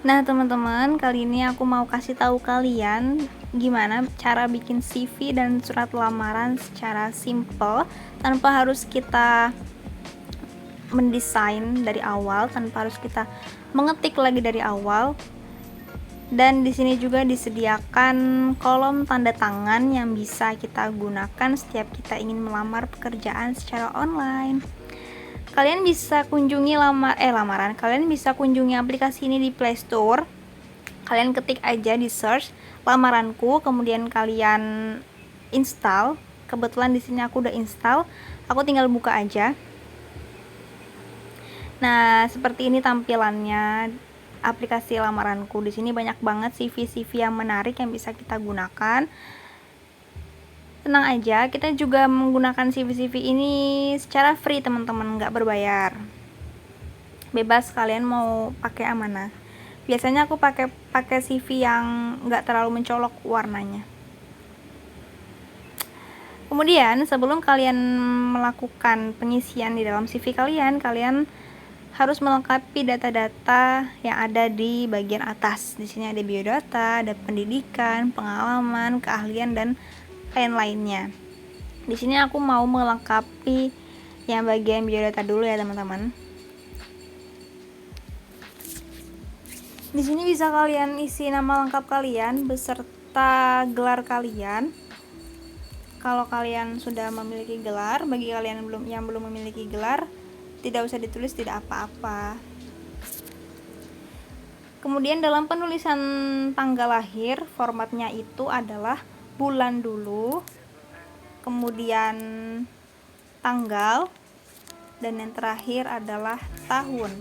Nah, teman-teman, kali ini aku mau kasih tahu kalian gimana cara bikin CV dan surat lamaran secara simple tanpa harus kita mendesain dari awal, tanpa harus kita mengetik lagi dari awal. Dan di sini juga disediakan kolom tanda tangan yang bisa kita gunakan setiap kita ingin melamar pekerjaan secara online. Kalian bisa kunjungi lamaran. Kalian bisa kunjungi aplikasi ini di Play Store. Kalian ketik aja di search lamaranku, kemudian kalian install. Kebetulan di sini aku udah install. Aku tinggal buka aja. Nah, seperti ini tampilannya aplikasi lamaranku. Di sini banyak banget CV-CV yang menarik yang bisa kita gunakan. Tenang aja, kita juga menggunakan CV-CV ini secara free, teman-teman, nggak berbayar. Bebas kalian mau pakai mana. Biasanya aku pakai CV yang nggak terlalu mencolok warnanya. Kemudian sebelum kalian melakukan pengisian di dalam CV kalian harus melengkapi data-data yang ada di bagian atas. Di sini ada biodata, ada pendidikan, pengalaman, keahlian, dan lain-lainnya. Di sini aku mau melengkapi yang bagian biodata dulu ya, teman-teman. Di sini bisa kalian isi nama lengkap kalian beserta gelar kalian. Kalau kalian sudah memiliki gelar, bagi kalian yang belum memiliki gelar, tidak usah ditulis, tidak apa-apa. Kemudian dalam penulisan tanggal lahir, formatnya itu adalah bulan dulu, kemudian tanggal, dan yang terakhir adalah tahun.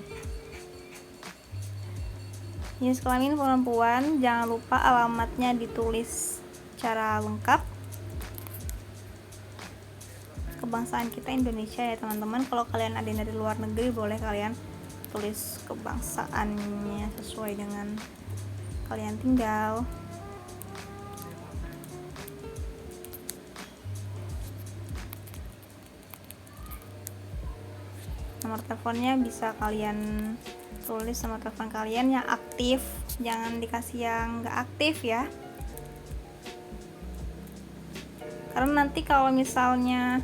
Jenis kelamin perempuan, jangan lupa alamatnya ditulis secara lengkap. Kebangsaan kita Indonesia ya, teman-teman. Kalau kalian ada yang dari luar negeri, boleh kalian tulis kebangsaannya sesuai dengan kalian tinggal. Nomor teleponnya bisa kalian tulis nomor telepon kalian yang aktif, jangan dikasih yang nggak aktif ya, karena nanti kalau misalnya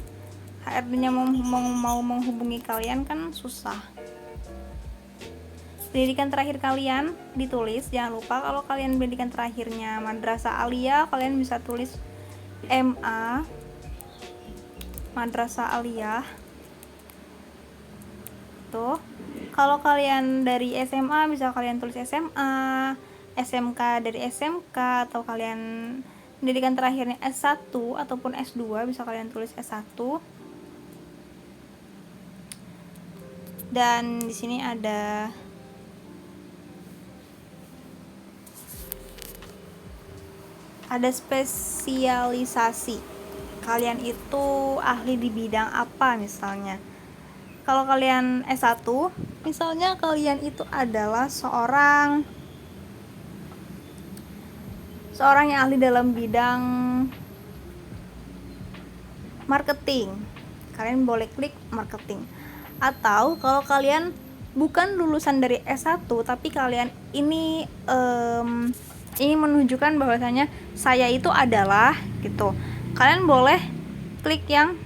HRD-nya mau menghubungi kalian kan susah. Pendidikan terakhir kalian ditulis, jangan lupa kalau kalian pendidikan terakhirnya Madrasah Aliyah, kalian bisa tulis MA Madrasah Aliyah. Tuh, kalau kalian dari SMA bisa kalian tulis SMA, SMK dari SMK, atau kalian pendidikan terakhirnya S1 ataupun S2 bisa kalian tulis S1. Dan di sini ada spesialisasi. Kalian itu ahli di bidang apa misalnya. Kalau kalian S1, misalnya kalian itu adalah seorang yang ahli dalam bidang marketing. Kalian boleh klik marketing. Atau kalau kalian bukan lulusan dari S1 tapi kalian ini menunjukkan bahwasanya saya itu adalah gitu, kalian boleh klik yang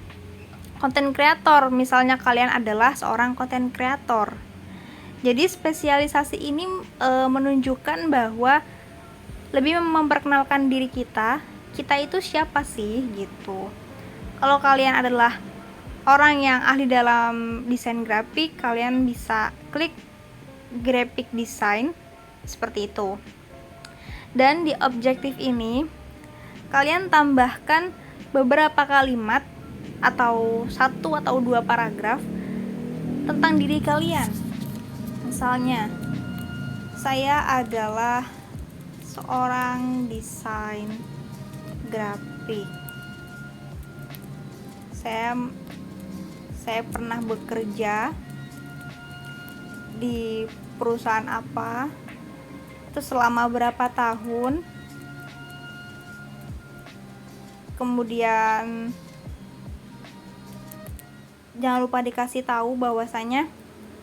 content creator. Misalnya kalian adalah seorang content creator. Jadi spesialisasi ini menunjukkan bahwa lebih memperkenalkan diri kita itu siapa sih gitu. Kalau kalian adalah orang yang ahli dalam desain grafik, kalian bisa klik graphic design seperti itu. Dan di objektif ini kalian tambahkan beberapa kalimat atau 1 atau 2 paragraf tentang diri kalian. Misalnya, saya adalah seorang desain grafik. Saya pernah bekerja di perusahaan apa, itu selama berapa tahun. Kemudian jangan lupa dikasih tahu bahwasanya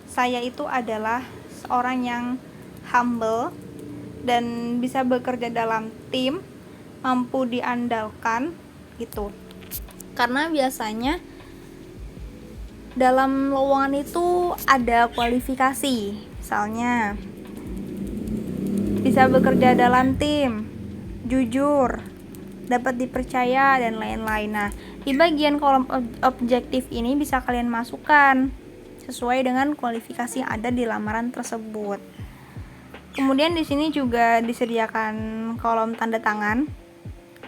saya itu adalah seorang yang humble, dan bisa bekerja dalam tim, mampu diandalkan gitu. Karena biasanya dalam lowongan itu ada kualifikasi, misalnya bisa bekerja dalam tim, jujur, dapat dipercaya, dan lain-lain. Nah, di bagian kolom objektif ini bisa kalian masukkan sesuai dengan kualifikasi yang ada di lamaran tersebut. Kemudian di sini juga disediakan kolom tanda tangan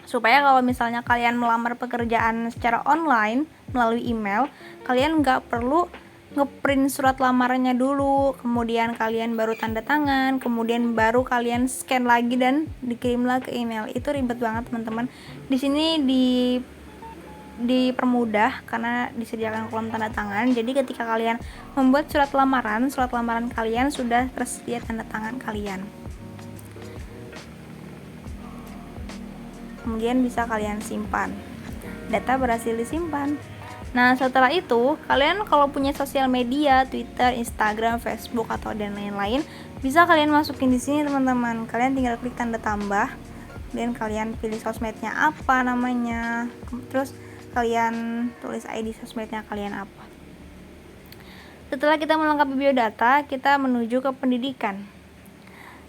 supaya kalau misalnya kalian melamar pekerjaan secara online melalui email, kalian nggak perlu ngeprint surat lamarannya dulu, kemudian kalian baru tanda tangan, kemudian baru kalian scan lagi dan dikirimlah ke email. Itu ribet banget teman-teman. Di sini dipermudah karena disediakan kolom tanda tangan. Jadi ketika kalian membuat surat lamaran kalian sudah tersedia tanda tangan kalian. Kemudian bisa kalian simpan. Data berhasil disimpan. Nah, setelah itu, kalian kalau punya sosial media, Twitter, Instagram, Facebook, atau dan lain-lain, bisa kalian masukin di sini, teman-teman. Kalian tinggal klik tanda tambah, dan kalian pilih sosmednya apa namanya, terus kalian tulis ID sosmednya kalian apa. Setelah kita melengkapi biodata, kita menuju ke pendidikan.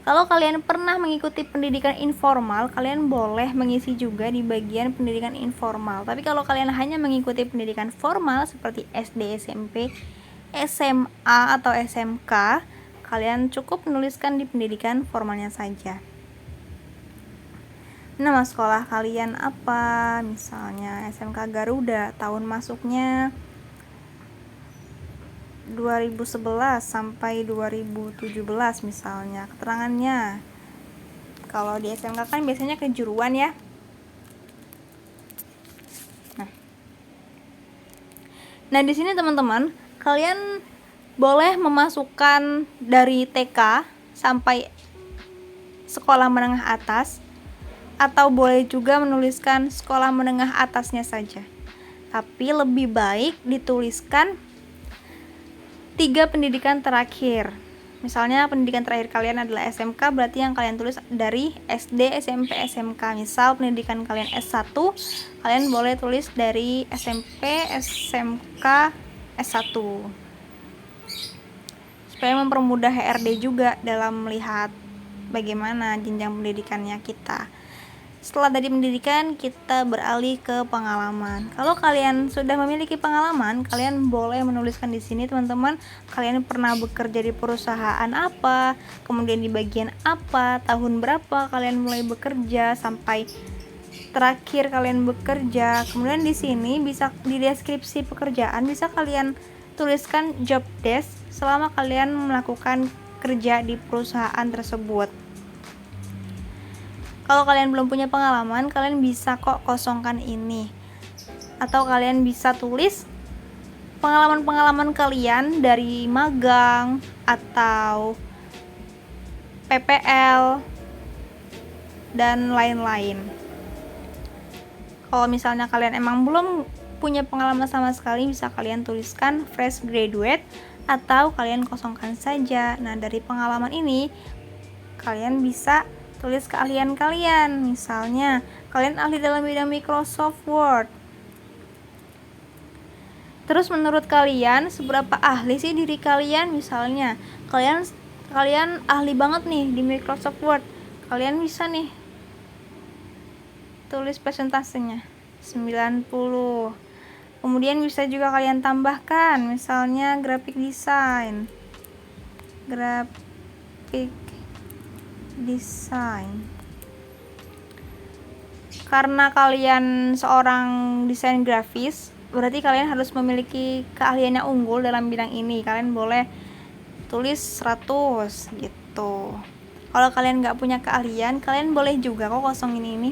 Kalau kalian pernah mengikuti pendidikan informal, kalian boleh mengisi juga di bagian pendidikan informal. Tapi kalau kalian hanya mengikuti pendidikan formal seperti SD, SMP, SMA, atau SMK, kalian cukup menuliskan di pendidikan formalnya saja. Nama sekolah kalian apa? Misalnya SMK Garuda, tahun masuknya 2011 sampai 2017 misalnya. Keterangannya, kalau di SMK kan biasanya kejuruan ya. Nah di sini teman-teman, kalian boleh memasukkan dari TK sampai sekolah menengah atas, atau boleh juga menuliskan sekolah menengah atasnya saja. Tapi lebih baik dituliskan 3 pendidikan terakhir. Misalnya pendidikan terakhir kalian adalah SMK, berarti yang kalian tulis dari SD, SMP, SMK. Misal pendidikan kalian S1, kalian boleh tulis dari SMP, SMK, S1. Supaya mempermudah HRD juga dalam melihat bagaimana jenjang pendidikannya kita. Setelah dari pendidikan, kita beralih ke pengalaman. Kalau kalian sudah memiliki pengalaman, kalian boleh menuliskan di sini, teman-teman. Kalian pernah bekerja di perusahaan apa, kemudian di bagian apa, tahun berapa kalian mulai bekerja sampai terakhir kalian bekerja. Kemudian di sini bisa di deskripsi pekerjaan bisa kalian tuliskan job desk selama kalian melakukan kerja di perusahaan tersebut. Kalau kalian belum punya pengalaman, kalian bisa kok kosongkan ini. Atau kalian bisa tulis pengalaman-pengalaman kalian dari magang atau PPL dan lain-lain. Kalau misalnya kalian emang belum punya pengalaman sama sekali, bisa kalian tuliskan fresh graduate atau kalian kosongkan saja. Nah, dari pengalaman ini kalian bisa tulis keahlian kalian. Misalnya, kalian ahli dalam bidang Microsoft Word. Terus menurut kalian, seberapa ahli sih diri kalian? Misalnya, kalian ahli banget nih di Microsoft Word. Kalian bisa nih tulis persentasenya 90. Kemudian bisa juga kalian tambahkan, misalnya graphic design. Karena kalian seorang desain grafis, berarti kalian harus memiliki keahlian yang unggul dalam bidang ini. Kalian boleh tulis 100 gitu. Kalau kalian nggak punya keahlian, kalian boleh juga kok kosongin ini.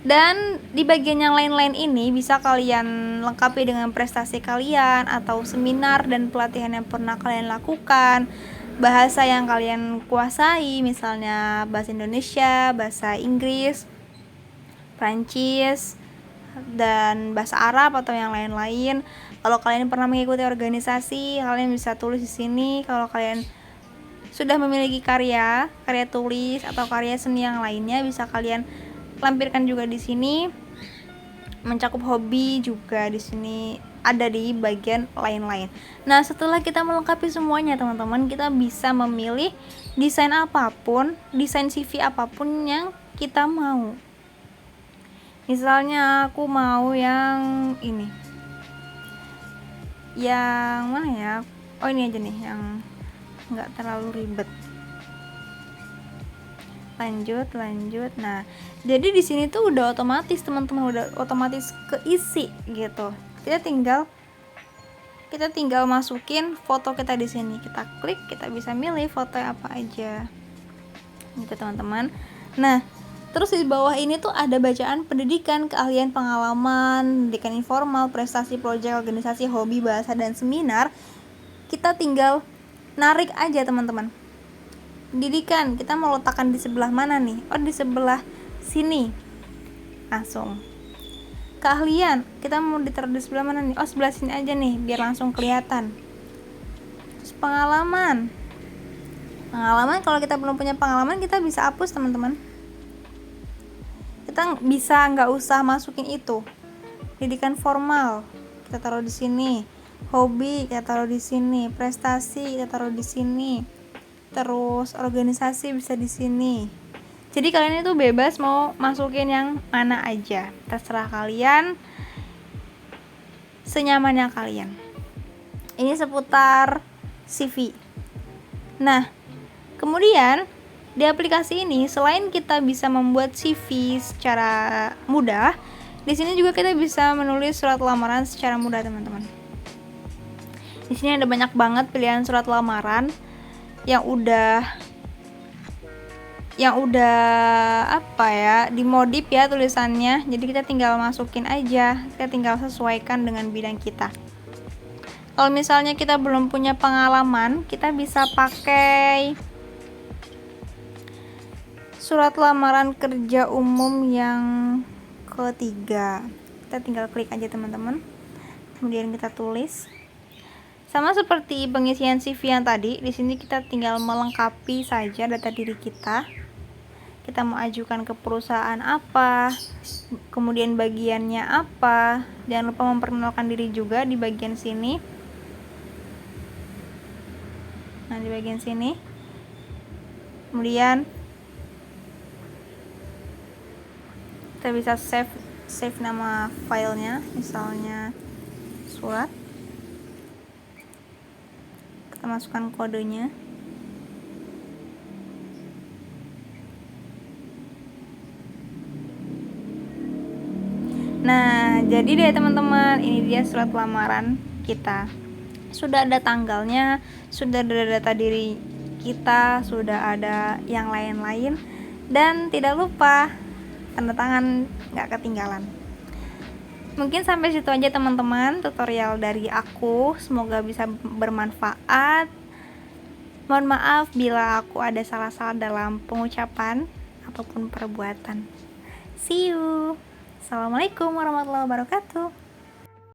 Dan di bagian yang lain-lain ini bisa kalian lengkapi dengan prestasi kalian atau seminar dan pelatihan yang pernah kalian lakukan. Bahasa yang kalian kuasai, misalnya bahasa Indonesia, bahasa Inggris, Prancis, dan bahasa Arab atau yang lain-lain. Kalau kalian pernah mengikuti organisasi, kalian bisa tulis di sini. Kalau kalian sudah memiliki karya tulis atau karya seni yang lainnya, bisa kalian lampirkan juga di sini. Mencakup hobi juga di sini ada di bagian lain-lain. Nah, setelah kita melengkapi semuanya teman-teman, kita bisa memilih desain apapun, desain CV apapun yang kita mau. Misalnya aku mau yang ini, yang mana ya? Oh, ini aja nih, yang nggak terlalu ribet. Lanjut. Nah, jadi di sini tuh udah otomatis teman-teman, udah otomatis keisi gitu. Kita tinggal masukin foto kita di sini. Kita klik, kita bisa milih foto apa aja. Gitu teman-teman. Nah, terus di bawah ini tuh ada bacaan pendidikan, keahlian, pengalaman, pendidikan informal, prestasi, proyek, organisasi, hobi, bahasa, dan seminar. Kita tinggal narik aja teman-teman. Pendidikan, kita mau letakkan di sebelah mana nih? Oh, di sebelah sini. Langsung. Keahlian, kita mau ditaruh di sebelah mana nih? Oh, sebelah sini aja nih, biar langsung kelihatan. Terus pengalaman, kalau kita belum punya pengalaman, kita bisa hapus teman-teman. Kita bisa nggak usah masukin itu. Pendidikan formal kita taruh di sini, hobi kita taruh di sini, prestasi kita taruh di sini, terus organisasi bisa di sini. Jadi kalian itu bebas mau masukin yang mana aja, terserah kalian, senyamannya kalian. Ini seputar CV. Nah, kemudian di aplikasi ini, selain kita bisa membuat CV secara mudah, di sini juga kita bisa menulis surat lamaran secara mudah, teman-teman. Di sini ada banyak banget pilihan surat lamaran yang udah apa ya, dimodif ya tulisannya. Jadi kita tinggal masukin aja, kita tinggal sesuaikan dengan bidang kita. Kalau misalnya kita belum punya pengalaman, kita bisa pakai surat lamaran kerja umum yang ketiga. Kita tinggal klik aja teman-teman, kemudian kita tulis. Sama seperti pengisian CV yang tadi, di sini kita tinggal melengkapi saja data diri kita. Kita mau ajukan ke perusahaan apa, kemudian bagiannya apa. Jangan lupa memperkenalkan diri juga di bagian sini. Nah, di bagian sini. Kemudian kita bisa save nama filenya, misalnya surat. Kita masukkan kodenya. Nah, jadi deh teman-teman, ini dia surat lamaran kita. Sudah ada tanggalnya, sudah ada data diri kita, sudah ada yang lain-lain, dan tidak lupa tanda tangan nggak ketinggalan. Mungkin sampai situ aja teman-teman tutorial dari aku, semoga bisa bermanfaat. Mohon maaf bila aku ada salah-salah dalam pengucapan ataupun perbuatan. See you. Assalamualaikum warahmatullahi wabarakatuh.